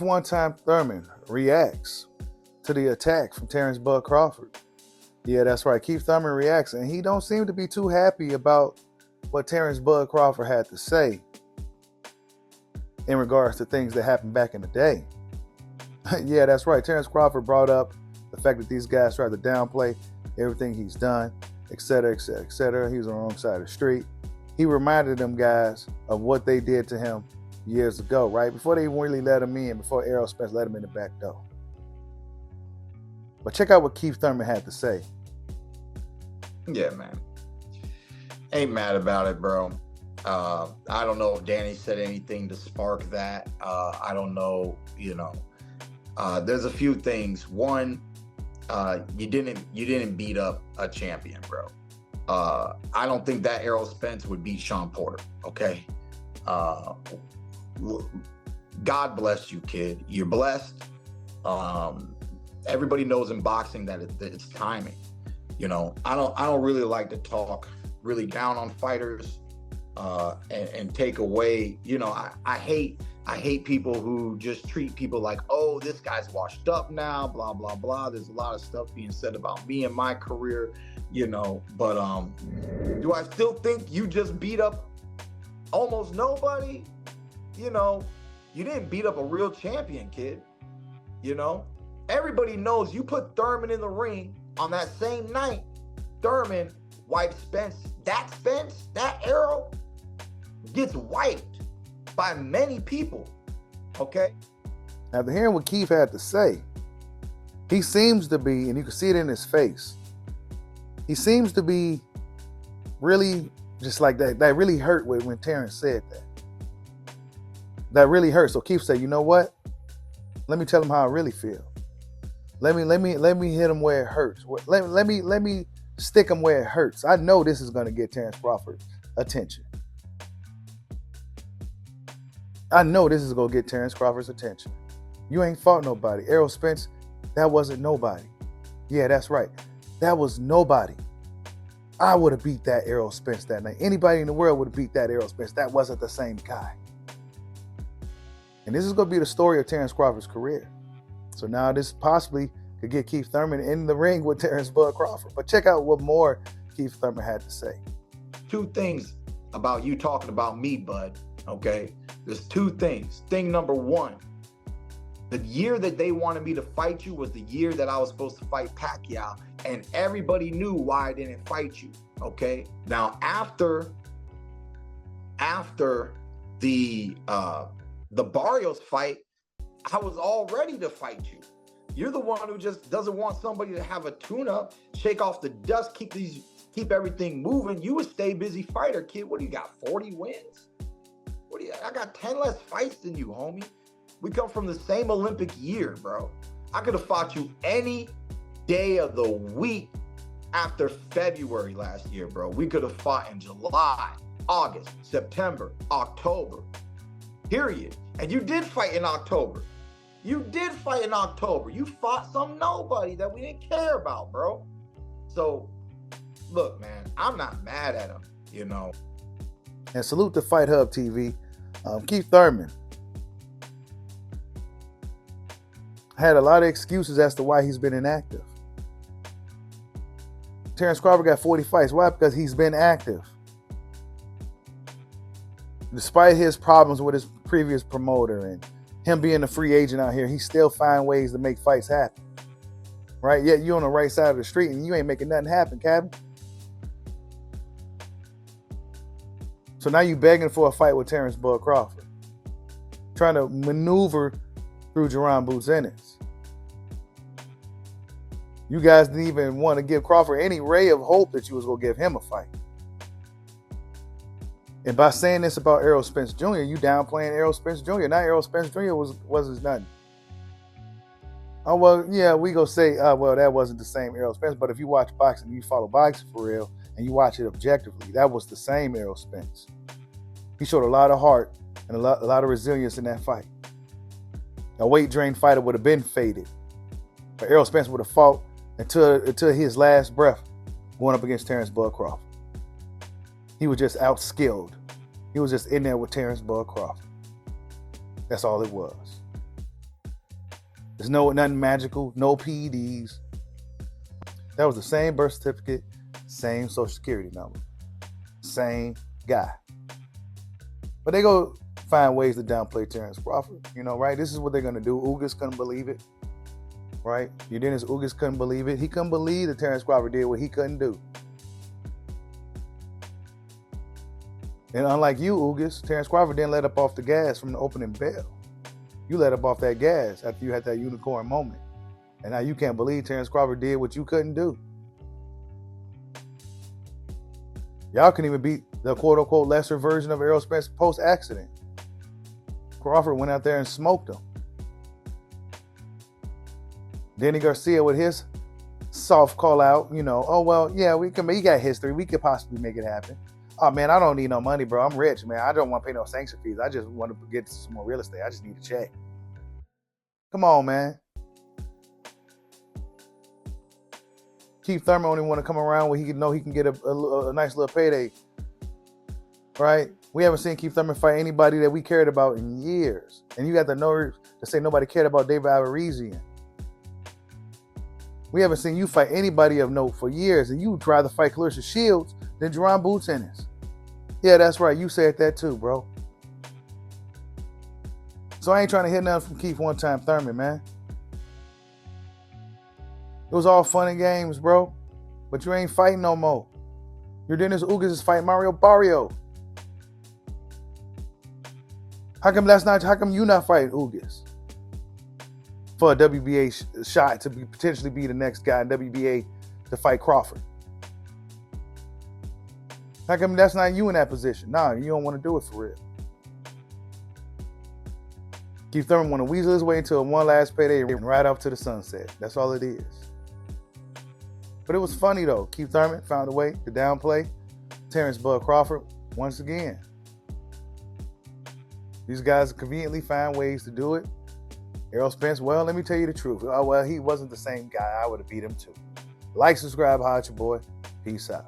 Keith one time Thurman reacts to the attack from Terence Bud Crawford. Yeah, that's right. Keith Thurman reacts, and he don't seem to be too happy about what Terence Bud Crawford had to say in regards to things that happened back in the day. Yeah, that's right. Terence Crawford brought up the fact that these guys tried to downplay everything he's done, et cetera, et cetera, et cetera. He was on the wrong side of the street. He reminded them guys of what they did to him years ago, right? Before they really let him in, before Errol Spence let him in the back door. But check out what Keith Thurman had to say. Yeah, man. Ain't mad about it, bro. I don't know if Danny said anything to spark that. I don't know, there's a few things. One, you didn't beat up a champion, bro. I don't think that Errol Spence would beat Sean Porter, okay? God bless you, kid. You're blessed. Everybody knows in boxing that it's timing. I don't really like to talk really down on fighters and take away. I hate people who just treat people like, oh, this guy's washed up now, blah blah blah. There's a lot of stuff being said about me and my career, But do I still think you just beat up almost nobody? You didn't beat up a real champion, kid. Everybody knows you put Thurman in the ring on that same night. Thurman wiped Spence. That Errol gets wiped by many people. Okay? After hearing what Keith had to say, he seems to be, and you can see it in his face, he seems to be really just like that. That really hurt when Terence said that. That really hurt. So Keith said, you know what? Let me tell him how I really feel. Let me hit him where it hurts. Let me stick him where it hurts. I know this is going to get Terence Crawford's attention. I know this is going to get Terence Crawford's attention. You ain't fought nobody. Errol Spence, that wasn't nobody. Yeah, that's right. That was nobody. I would have beat that Errol Spence that night. Anybody in the world would have beat that Errol Spence. That wasn't the same guy. And this is going to be the story of Terence Crawford's career. So now this possibly could get Keith Thurman in the ring with Terence Bud Crawford. But check out what more Keith Thurman had to say. Two things about you talking about me, bud. Okay? There's two things. Thing number one, the year that they wanted me to fight you was the year that I was supposed to fight Pacquiao. And everybody knew why I didn't fight you. Okay? Now, after the Barrios fight, I was all ready to fight you. You're the one who just doesn't want somebody to have a tune-up, shake off the dust, keep everything moving. You a stay busy fighter, kid. What do you got? 40 wins? I got 10 less fights than you, homie. We come from the same Olympic year, bro. I could have fought you any day of the week after February last year, bro. We could have fought in July, August, September, October, period. And you did fight in October. You fought some nobody that we didn't care about, bro. So, look, man, I'm not mad at him, And salute to Fight Hub TV. Keith Thurman had a lot of excuses as to why he's been inactive. Terence Crawford got 40 fights. Why? Because he's been active. Despite his problems with his previous promoter and him being a free agent out here, he still find ways to make fights happen. Right? Yet you on the right side of the street and you ain't making nothing happen, Cabin. So now you begging for a fight with Terence Bud Crawford. Trying to maneuver through Jerron Boots Ennis. You guys didn't even want to give Crawford any ray of hope that you was going to give him a fight. And by saying this about Errol Spence Jr., you downplaying Errol Spence Jr. Now Errol Spence Jr. was his nothing. Oh, well, yeah, we go say, well, that wasn't the same Errol Spence. But if you watch boxing, you follow boxing for real, and you watch it objectively, that was the same Errol Spence. He showed a lot of heart and a lot of resilience in that fight. A weight-drained fighter would have been faded. But Errol Spence would have fought until his last breath going up against Terence Bud Crawford. He was just outskilled. He was just in there with Terence Bud Crawford. That's all it was. There's nothing magical, no PEDs. That was the same birth certificate, same social security number, same guy. But they go find ways to downplay Terence Crawford, right? This is what they're gonna do. Ugas couldn't believe it, right? Dennis Ugas couldn't believe it. He couldn't believe that Terence Crawford did what he couldn't do. And unlike you, Ugas, Terence Crawford didn't let up off the gas from the opening bell. You let up off that gas after you had that unicorn moment. And now you can't believe Terence Crawford did what you couldn't do. Y'all couldn't even beat the quote-unquote lesser version of Errol Spence post-accident. Crawford went out there and smoked him. Danny Garcia with his soft call out, oh, well, yeah, we got history. We could possibly make it happen. Oh, man, I don't need no money, bro. I'm rich, man. I don't want to pay no sanction fees. I just want to get some more real estate. I just need a check. Come on, man. Keith Thurman only want to come around where he can get a nice little payday, right? We haven't seen Keith Thurman fight anybody that we cared about in years. And you got the nerve to say nobody cared about David Alvarez. We haven't seen you fight anybody of note for years, and you would rather fight Clarissa Shields than Jerron Boots Ennis. Yeah, that's right. You said that too, bro. So I ain't trying to hear nothing from Keith one-time Thurman, man. It was all fun and games, bro. But you ain't fighting no more. Your Dennis Ugas is fighting Mario Barrio. How come you not fighting Ugas? For a WBA shot to potentially be the next guy in WBA to fight Crawford. How come that's not you in that position? Nah, you don't want to do it for real. Keith Thurman want to weasel his way into one last payday and ride off to the sunset. That's all it is. But it was funny though. Keith Thurman found a way to downplay Terence Bud Crawford once again. These guys conveniently find ways to do it. Errol Spence, well, let me tell you the truth. Oh, well, he wasn't the same guy. I would have beat him too. Like, subscribe, holla at your boy. Peace out.